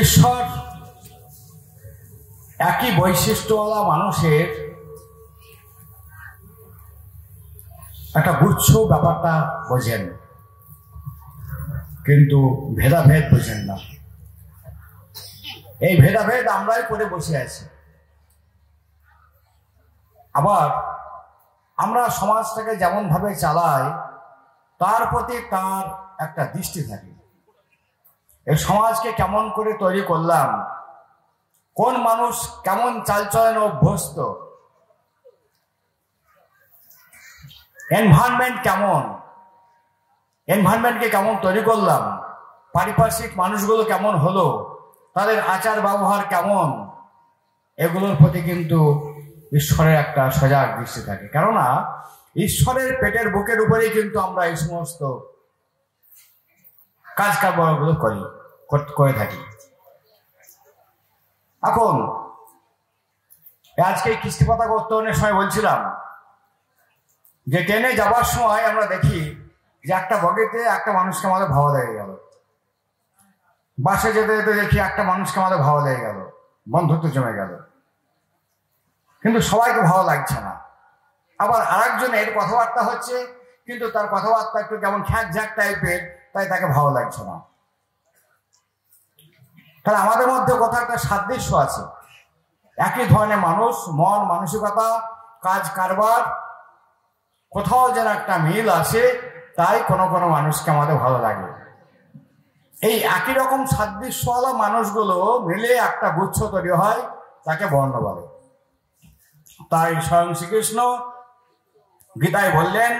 ঈশ্বর একই বৈশিষ্ট্যওয়ালা মানুষের একটা গুচ্ছ ব্যাপারটা বোঝেন, কিন্তু ভেদাভেদ বোঝেন না। এই ভেদাভেদ আমরাই করে বসে আছি। আবার আমরা সমাজটাকে যেমন ভাবে চালাই তার প্রতি তার একটা দৃষ্টি থাকে। এই সমাজকে কেমন করে তৈরি করলাম, কোন মানুষ কেমন চালচলন অভ্যস্ত, এনভায়রনমেন্ট কেমন, এনভায়রনমেন্টকে কেমন তৈরি করলাম, পারিপার্শ্বিক মানুষগুলো কেমন হলো, তাদের আচার ব্যবহার কেমন, এগুলোর প্রতি কিন্তু ঈশ্বরের একটা সজাগ দৃষ্টি থাকে। কেননা ঈশ্বরের পেটের বুকের উপরেই কিন্তু আমরা এই সমস্ত কাজ কারবারগুলো করে থাকি। এখন আজকে কিস্তি পতাকা উত্তোলনের সময় বলছিলাম যে ট্রেনে যাবার সময় আমরা দেখি যে একটা বগিতে একটা মানুষকে আমাদের ভাবা লেগে গেল, বাসে যেতে যেতে দেখি একটা মানুষকে আমাদের ভাবা লেগে গেল, বন্ধুত্ব জমে গেল, কিন্তু সবাইকে ভালো লাগছে না। আবার আরেকজনের কথাবার্তা হচ্ছে, কিন্তু তার কথাবার্তা একটু কেমন খ্যাক ঝ্যাক টাইপের, তাই তাকে ভালো লাগছে না। তাহলে আমাদের মধ্যে কোথাও একটা সাদৃশ্য আছে, একই ধরনের মানুষ, মন মানসিকতা, কাজ কারবার, কোথাও যেন একটা মিল আছে, তাই কোনো কোনো মানুষকে আমাদের ভালো লাগে। এই একই রকম সাদৃশ্যওয়ালা মানুষগুলো মিলে একটা গুচ্ছ তৈরি হয়, তাকে বর্ণ বলে। তাই স্বয়ং শ্রীকৃষ্ণ গীতায় বললেন,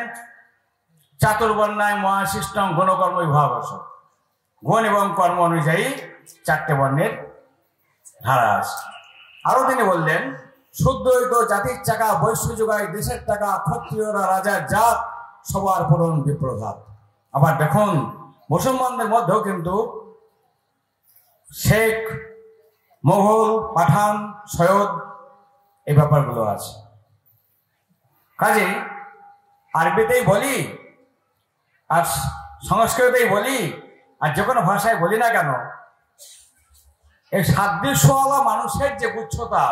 চাতুর্বর্ণায় মহাশিষ্টং গুণকর্ম বিভাগস, গুণ এবং কর্ম অনুযায়ী চারটে বর্ণের ধারা আছে। আরো তিনি বললেন, শুদ্ধ জাতির চাকা বৈশ্য যুগায় দেশের টাকা, ক্ষত্রিয়রা রাজার জাত, সবার পূরণ বিপ্রঘাত। আবার দেখুন মুসলমানদের মধ্যেও কিন্তু শেখ, মোগল, পাঠান, সৈয়দ এই ব্যাপারগুলো আছে। কাজেই আরবিতেই বলি আর সংস্কৃতেই বলি আর যে কোনো ভাষায় বলি না কেন, এই সাদৃশ্যওয়ালা মানুষের যে গুচ্ছতা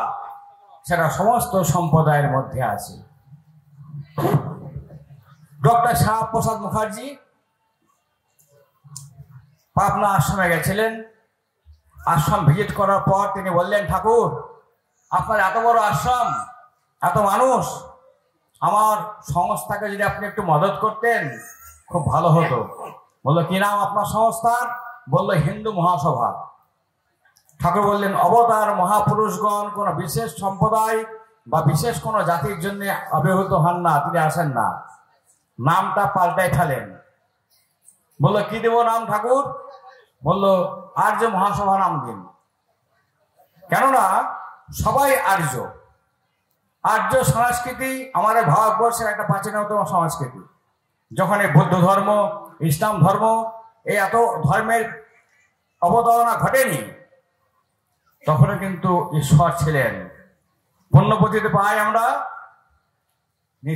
সেটা সমস্ত সম্প্রদায়ের মধ্যে আছে। ডক্টর শ্যামাপ্রসাদ মুখার্জি পাবনা আশ্রমে গেছিলেন। আশ্রম ভিজিট করার পর তিনি বললেন, ঠাকুর আপনার এত বড় আশ্রম, এত মানুষ, আমার সংস্থাকে যদি আপনি একটু মদত করতেন খুব ভালো হতো। বললো, কি নাম আপনার সংস্থার? বললো, হিন্দু মহাসভা। ঠাকুর বললেন, অবতার মহাপুরুষগণ কোন বিশেষ সম্প্রদায় বা বিশেষ কোন জাতির জন্য আবির্ভূত হন না, তিনি আসেন না, নামটা পাল্টাই ফেলেন। বললো, কি দেব নাম ঠাকুর? বললো, আর্য মহাসভা নাম দিন। কেননা সবাই আর্য। আর্য সংস্কৃতি আমাদের ভারতবর্ষের একটা প্রাচীনতম সংস্কৃতি। যখন এই বৌদ্ধ ধর্ম, ইসলাম ধর্ম, এই এত ধর্মের অবতারণা ঘটেনি, তখনও কিন্তু ঈশ্বর ছিলেন। পুণ্যপতিতে পাই আমরা,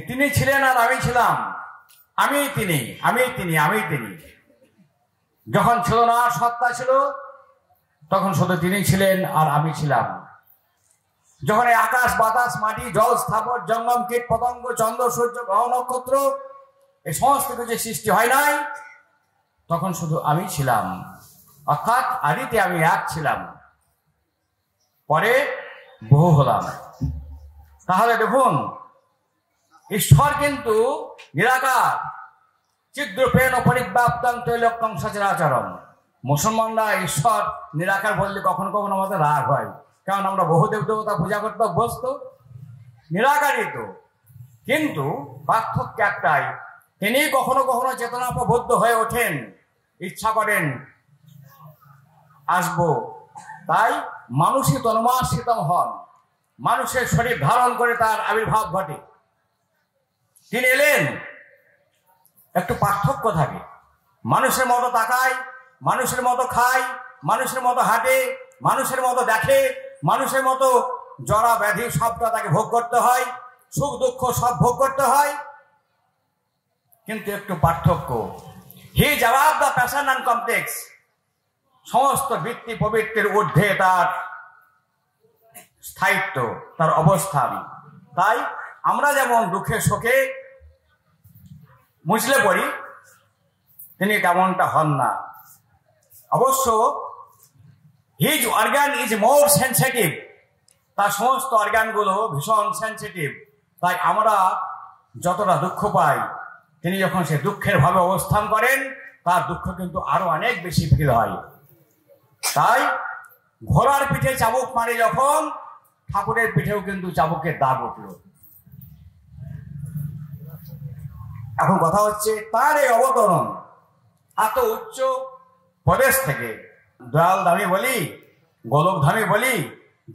তিনি ছিলেন আর আমি ছিলাম, আমি তিনি, আমি তিনি, আমি তিনি। যখন ছিল না, সত্তা ছিল, তখন শুধু তিনি ছিলেন আর আমি ছিলাম। যখন এই আকাশ বাতাস মাটি জল স্থাপন জঙ্গম কীট পতঙ্গ চন্দ্র সূর্য গ্রহ নক্ষত্র এই সমস্ত কিছু সৃষ্টি হয় নাই, তখন শুধু আমি ছিলাম। অর্থাৎ আদিতে আমি এক ছিলাম, পরে বহু হলাম। তাহলে দেখুন ঈশ্বর কিন্তু নিরাকার, চিদ্রূপেণ পরিব্যাপ্তং ত্রৈলোক্যং সচরাচরম। মুসলমানরা ঈশ্বর নিরাকার বললে কখনো কখনো আমাদের রাগ হয়, কারণ আমরা বহু দেবতা পূজা করতে অভ্যস্ত। নিরাকারই তো, কিন্তু পার্থক্য একটাই, তিনি কখনো কখনো চেতনাপ্রবুদ্ধ হয়ে ওঠেন, ইচ্ছা করেন আসবো, তাই মানুষই তন্মাশ্রিতম হন, মানুষের শরীর ধারণ করে তার আবির্ভাব ঘটে। তিনি এলেন, একটু পার্থক্য থাকে, মানুষের মতো তাকায়, মানুষের মতো খায়, মানুষের মতো হাঁটে, মানুষের মতো দেখে, মানুষের মতো জরা ব্যাধি সবটা তাকে ভোগ করতে হয়, সুখ দুঃখ সব ভোগ করতে হয়, কিন্তু একটু পার্থক্য। হি জাভাব দ্য প্যাশন অ্যান্ড কমপ্লেক্স, সমস্ত বৃত্তি প্রবৃত্তির ঊর্ধ্বে তার স্থায়িত্ব, তার অবস্থান। তাই আমরা যেমন দুঃখে শোকে মুচলে পড়ি, তিনি তেমনটা হন না। অবশ্য his organ is more sensitive, তার সমস্ত অর্গানগুলো ভীষণ সেন্সিটিভ। তাই আমরা যতটা দুঃখ পাই, তিনি যখন সে দুঃখের ভাবে অবস্থান করেন, তার দুঃখ কিন্তু আরো অনেক বেশি ফিল হয়। তাই ঘোড়ার পিঠে চাবুক মারে যখন, ঠাকুরের পিঠেও কিন্তু চাবুকের দাগ উঠল। এখন কথা হচ্ছে তার এই অবতরণ এত উচ্চ প্রদেশ থেকে, দয়াল ধামী বলি, গোলক ধামী বলি,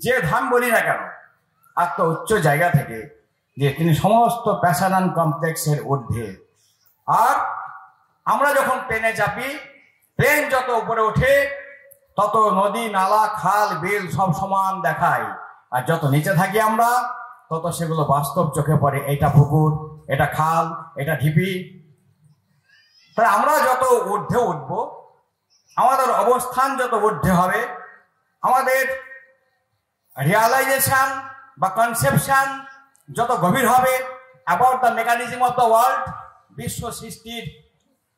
যে ধাম বলি না কেন, এত উচ্চ জায়গা থেকে যে তিনি সমস্ত প্যাশন কমপ্লেক্সের ঊর্ধ্বে। আর আমরা যখন প্লেনে চাপি, প্লেন যত উপরে ওঠে তত নদী নালা খাল বিল সব সমান দেখায়, আর যত নিচে থাকি আমরা তত সেগুলো বাস্তব চোখে পড়ে। এটা পুকুর, এটা খাল, এটা ঢিপি। তাই আমরা যত ঊর্ধ্বে উঠব, আমাদের অবস্থান যত ঊর্ধ্বে হবে, আমাদের রিয়ালাইজেশন বা কনসেপশন যত গভীর হবে about the mechanism of the world, বিশ্ব সৃষ্টির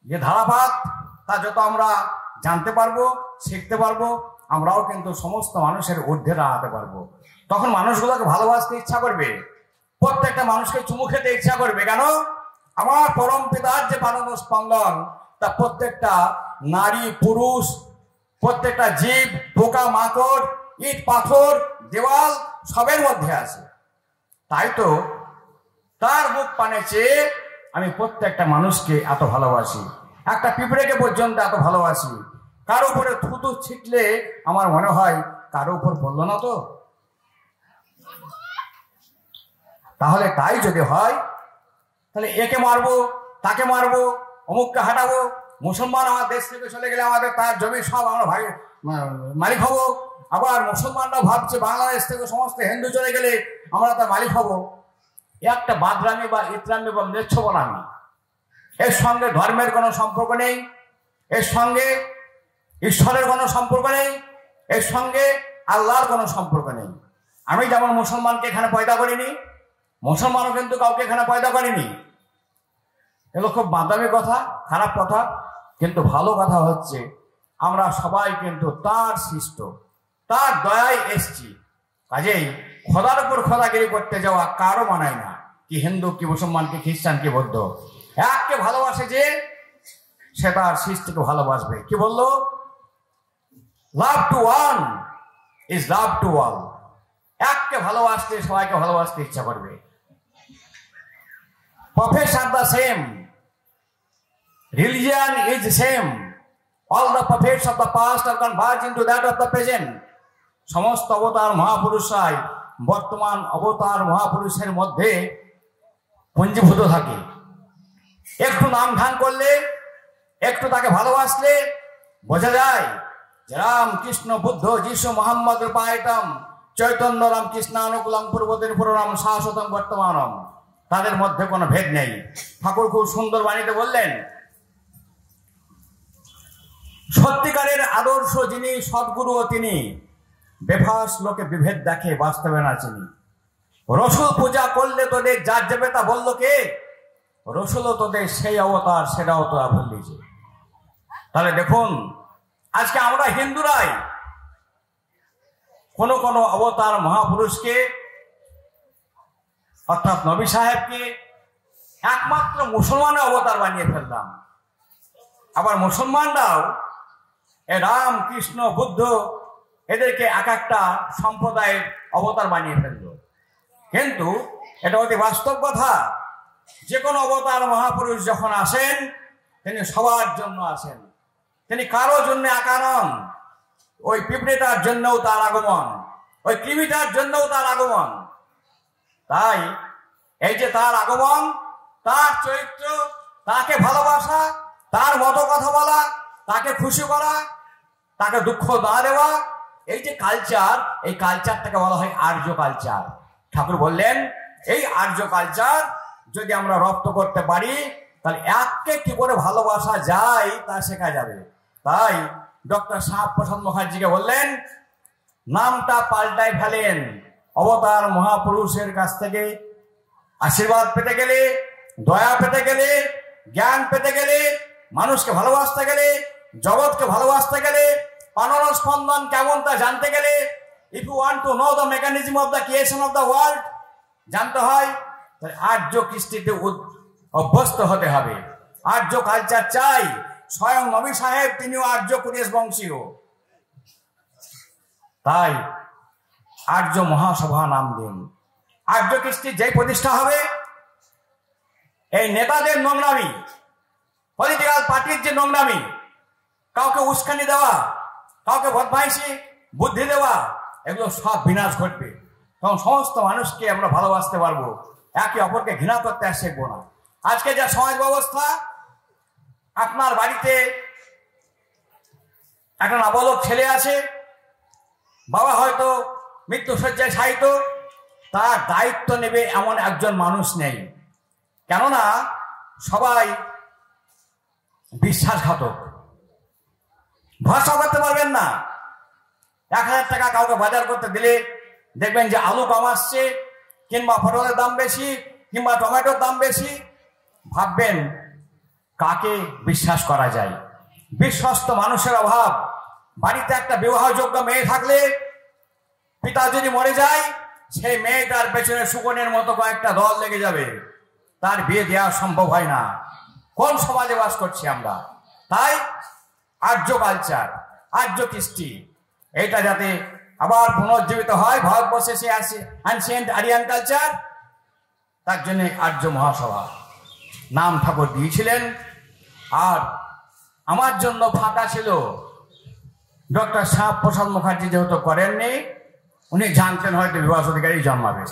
যে ধারাপাত, তা যত আমরা জানতে পারবো, শিখতে পারবো, আমরাও কিন্তু সমস্ত মানুষের ঊর্ধ্বে দাঁড়াতে পারবো। তখন মানুষগুলোকে ভালোবাসতে ইচ্ছা করবে, প্রত্যেকটা মানুষকে চুমু খেতে ইচ্ছা করবে। কেন? আমার পরম পিতার যে পালন স্পন্দন, তা প্রত্যেকটা নারী পুরুষ, প্রত্যেকটা জীব, পোকা মাকড়, ইট পাথর, দেওয়াল সবের মধ্যে আছে। তাই তো তার মুখ পানে চেয়ে আমি প্রত্যেকটা মানুষকে এত ভালোবাসি, একটা পিঁপড়েকে পর্যন্ত এত ভালোবাসি। কারো উপরে থুতু ছিটলে আমার মনে হয় কারো উপর পড়লো না তো। তাহলে তাই যদি হয়, তাহলে একে মারবো, তাকে মারবো, অমুককে হাঁটাবো। মুসলমান আমার দেশ থেকে চলে গেলে আমাদের তার জমি সব আমরা ভাই মালিক হব। আবার মুসলমানরা ভাবছে বাংলাদেশ থেকে সমস্ত হিন্দু চলে গেলে আমরা তার মালিক হব। একটা বাদরামি বা ইতরামি বা ম্লেচ্ছ বলামি, এর সঙ্গে ধর্মের কোনো সম্পর্ক নেই, এর সঙ্গে ঈশ্বরের কোনো সম্পর্ক নেই, এর সঙ্গে আল্লাহর কোনো সম্পর্ক নেই। আমি যেমন মুসলমানকে এখানে পয়দা করিনি, মুসলমানও কিন্তু কাউকে এখানে পয়দা করেনি। এগুলো খুব বাদামি কথা, খারাপ কথা। কিন্তু ভালো কথা হচ্ছে আমরা সবাই কিন্তু তার সৃষ্ট, তার দয়ায় এসছি। কাজেই খোদার উপর খোদাগিরি করতে যাওয়া কারো মানায় না, কি হিন্দু, কি মুসলমান, কি খ্রিস্টান, কি বৌদ্ধ। এককে ভালোবাসে যে, সে তার সৃষ্টিকে ভালোবাসবে। কি বললো? Love to one is love to all. এককে ভালোবাসতে সবাইকে ভালোবাসতে ইচ্ছা করবে। Prophets are the same. Religion is the same. All the prophets of the past are converged into that of the present. সমস্ত অবতার মহাপুরুষরাই বর্তমান অবতার মহাপুরুষের মধ্যে পুঞ্জীভূত থাকে। একটু নাম ধ্যান করলে, একটু তাকে ভালোবাসলে বোঝা যায় যে রাম কৃষ্ণ বুদ্ধ যিশু মোহাম্মদ রূপায়তম চৈতন্য রাম কৃষ্ণানুকুলম পূর্বদিন পুররাম শাশ্বতম বর্তমানম, তাদের মধ্যে কোনো ভেদ নেই। ঠাকুর খুব সুন্দর বাণীতে বললেন, সত্যিকারের আদর্শ যিনি, সদ্গুরু ও তিনি, বেফাস লোকে বিভেদ দেখে বাস্তবে না চিনি। রসুল পূজা করলে তোদের যার যাবে তা বললো কে? রসুলও তোদের সেই অবতার, সেটাও তোরা ভুললি যে। তাহলে দেখুন, আজকে আমরা হিন্দুরাই কোনো কোনো অবতার মহাপুরুষকে অর্থাৎ নবী সাহেবকে একমাত্র মুসলমানের অবতার বানিয়ে ফেললাম। আবার মুসলমানরাও রাম কৃষ্ণ বুদ্ধ এদেরকে এক একটা সম্প্রদায়ের অবতার বানিয়ে ফেলল। কিন্তু এটা অতি বাস্তব কথা, যে কোনো অবতার মহাপুরুষ যখন আসেন তিনি সবার জন্য আসেন, তিনি কারো জন্য একা নন। ওই পিঁপড়েটার জন্যও তার আগমন, ওই কৃমিটার জন্যও তার আগমন। তাই এই যে তার আগমন, তার চরিত্র, তাকে ভালোবাসা, তার মতো কথা বলা, তাকে খুশি করা, তাকে দুঃখ না দেওয়া, এই যে কালচার, এই কালচারটাকে বলা হয় আর্য কালচার। ঠাকুর বললেন এই আর্য কালচার যদি আমরা রপ্ত করতে পারি, তাহলে এককে কি করে ভালোবাসা যায় তা শেখা যাবে। তাই ডক্টর শ্যামাপ্রসাদ মুখার্জিকে বললেন নামটা পাল্টাই ফেলেন। অবতার মহাপুরুষের কাছ থেকে আশীর্বাদ পেতে গেলে, দয়া পেতে গেলে, জ্ঞান পেতে গেলে, মানুষকে ভালোবাসতে গেলে, জগৎকে ভালোবাসতে গেলে, প্রাণর স্পন্দন কেমন তা জানতে গেলে, if you want to know the mechanism of the creation of the world জানতে হয়, তাহলে আর্য কৃষ্টিতে অভ্যস্ত হতে হবে। আর্য কালচার চাই। স্বয়ং নবী সাহেব তিনিও আর্য কুরেশ বংশীয়। তাই আর্য মহাসভা নাম দিন। আর্য কৃষ্টির যেই প্রতিষ্ঠা হবে, এই নেতাদের নোংরামি, পলিটিক্যাল পার্টির যে নোংরামি, কাউকে উস্কানি দেওয়া, কাউকে বদমাইশি বুদ্ধি দেওয়া, এগুলো সব বিনাশ ঘটবে। তখন সমস্ত মানুষকে আমরা ভালোবাসতে পারবো, একে অপরকে ঘৃণা করতে আর শিখবো না। আজকে যা সমাজ ব্যবস্থা, আপনার বাড়িতে একটা নাবালক ছেলে আছে, বাবা হয়তো মৃত্যুশয্যায় শায়িত, তার দায়িত্ব নেবে এমন একজন মানুষ নেই। কেননা সবাই বিশ্বাসঘাতক, ভরসা করতে পারবেন না। 1000 টাকা কাউকে বাজার করতে দিলে দেখবেন যে আলু কম আসছে, কিংবা পটলের দাম বেশি, কিংবা টমেটোর দাম বেশি। ভাববেন কাকে বিশ্বাস করা যায়? বিশ্বস্ত মানুষের অভাব। বাড়িতে একটা বিবাহযোগ্য মেয়ে থাকলে পিতা যদি মরে যায়, সেই মেয়েটার পেছনে শুকনের মতো কয়েকটা দল লেগে যাবে, তার বিয়ে দেওয়া সম্ভব হয় না। কোন সমাজে বাস করছি আমরা? তাই আর্য কালচার, আর্য কৃষ্টি, এটা যাতে আবার পুনর্জীবিত হয় ভারতবর্ষে, সে আছে অ্যানসিয়েন্ট আরিয়ান কালচার, তার জন্য আর্য মহাসভা নাম ঠাকুর দিয়েছিলেন। আর আমার জন্য ফাঁকা ছিল। ডক্টর শ্যামাপ্রসাদ মুখার্জি যেহেতু করেননি, উনি জানতেন হয়তো বিভাস অধিকারী জন্মাবে,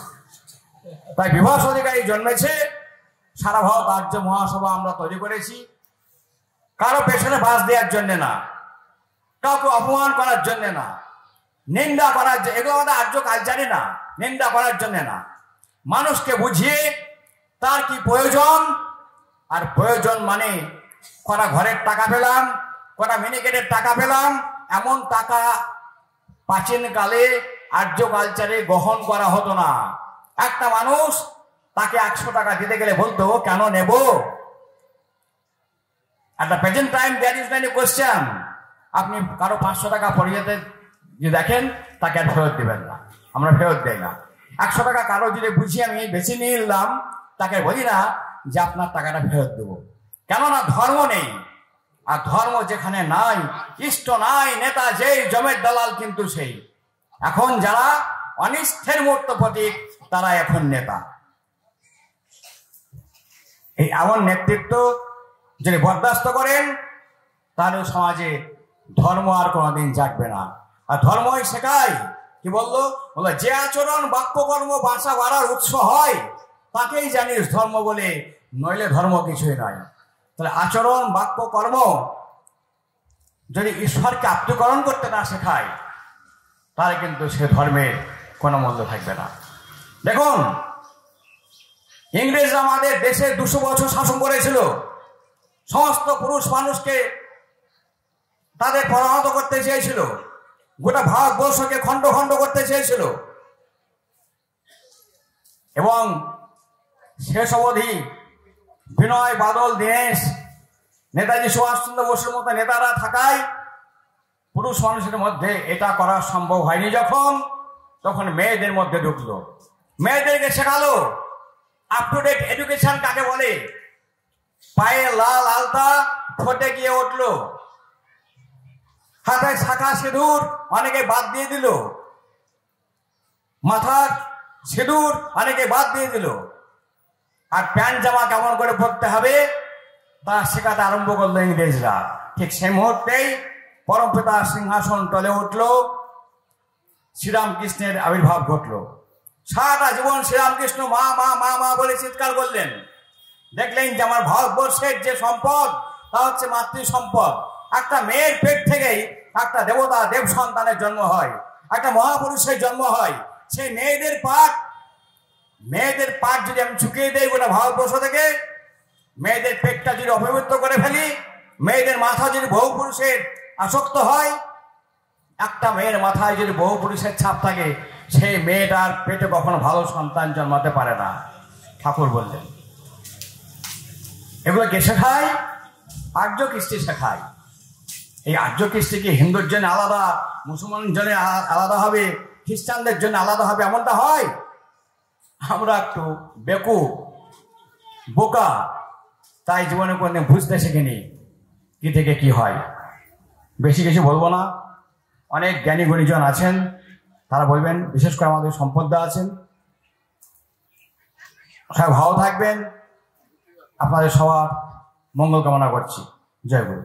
তাই বিভাস অধিকারী জন্মেছে। সারা ভারত আর্য মহাসভা আমরা তৈরি করেছি, কারো পেছনে বাস দেওয়ার জন্য না, কাউকে অপমান করার জন্য না, নিন্দা করার জন্য। এগুলো আমাদের আর্য কালচারই না, নিন্দা করার জন্য না। মানুষকে বুঝিয়ে তার কি প্রয়োজন, আর প্রয়োজন মানে কটা ঘরের টাকা পেলাম, কটা মিনিকেটের টাকা পেলাম, এমন টাকা প্রাচীনকালে আর্য কালচারে গ্রহণ করা হতো না। একটা মানুষ তাকে 100 টাকা দিতে গেলে বলতো কেন নেব? একটা present time that is not a question. আপনি কারো 500 টাকা পড়ে যেতে যে দেখেন, তাকে আর ফেরত দেবেন না, আমরা ফেরত দেই না। 100 টাকা কারো যদি বুঝিয়ে আমি বেশি নিয়ে নিলাম, তাকে বলি না যে আপনার টাকাটা ফেরত দেবো। কেননা ধর্ম নেই। আর ধর্ম যেখানে নাই, ইষ্ট নাই, নেতা যেই, জমের দালাল কিন্তু সেই। এখন যারা অনিষ্টের মূর্ত প্রতীক, তারা এখন নেতা। এই এমন নেতৃত্ব যদি বরদাস্ত করেন, তাহলে সমাজে ধর্ম আর কোনোদিন জাগবে না। আর ধর্মই শেখায়, কি বললো? যে আচরণ বাক্যকর্ম বাঁচা বাড়ার উৎস হয়, তাকেই জানিস ধর্ম বলে, নইলে ধর্ম কিছুই নয়। তাহলে আচরণ বাক্যকর্ম যদি ঈশ্বরকে আত্মীকরণ করতে না শেখায়, তাহলে কিন্তু সে ধর্মের কোনো মূল্য থাকবে না। দেখুন, ইংরেজরা আমাদের দেশে 200 বছর শাসন করেছিল। সমস্ত পুরুষ মানুষকে তাদের পরাহত করতে চেয়েছিল, গোটা ভারতবর্ষকে খণ্ড খণ্ড করতে চেয়েছিল, এবং শেষ অবধি বিনয় বাদল দীনেশ, নেতাজি সুভাষচন্দ্র বসুর মতো নেতারা থাকায় পুরুষ মানুষের মধ্যে এটা করা সম্ভব হয়নি। তখন মেয়েদের মধ্যে ঢুকলো, মেয়েদেরকে শেখালো আপ টু ডেট এডুকেশন কাকে বলে। পায়ে লাল আলতা, ঠোঁটে গিয়ে উঠলো, হাতে শাখা সিঁদুর অনেকে বাদ দিয়ে দিল, মাথার সিঁদুর অনেকে বাদ দিয়ে দিল। আর প্যান্ট জামা কেমন করে পরতে হবে তা শেখাতে আরম্ভ করলো ইংরেজরা। ঠিক সেই মুহূর্তেই পরমপিতা সিংহাসন তলে উঠল, শ্রীরামকৃষ্ণের আবির্ভাব ঘটল। সারাটা জীবন শ্রীরামকৃষ্ণ মা মা মা মা বলে চিৎকার করলেন। দেখলেন যে আমার ভারতবর্ষের যে সম্পদ, তা হচ্ছে মাতৃ সম্পদ। একটা মেয়ের পেট থেকেই একটা দেবতা দেব সন্তানের জন্ম হয়, একটা মহাপুরুষের জন্ম হয়। সেই মেয়েদের পাঠ যদি আমি চুকিয়ে দেই গোটা ভারতবর্ষ থেকে, মেয়েদের পেটটা যদি অপবিত্র করে ফেলি, মেয়েদের মাথা যদি বহু পুরুষের আসক্ত হয়, একটা মেয়ের মাথায় যদি বহু পুরুষের ছাপ থাকে, সেই মেয়েটার পেটে কখনো ভালো সন্তান জন্মাতে পারে না। ঠাকুর বললেন এগুলো কে শেখায়? আর্য কৃষ্টি শেখায়। এই আর্য কৃষ্টি কি হিন্দুর জন্য আলাদা, মুসলমানের জন্য আলাদা হবে, খ্রিস্টানদের জন্য আলাদা হবে, এমনটা হয়? আমরা একটু বেকুব, বোকা, তাই জীবনে কোনদিন বুঝতে শিখিনি কি থেকে কি হয়। বেশি কিছু বলবো না, অনেক জ্ঞানী গুণীজন আছেন, তারা বলবেন, বিশেষ করে আমাদের সম্পদদা আছেন। সবাই ভালো থাকবেন, আপনাদের সবার মঙ্গল কামনা করছি। জয় গুরু।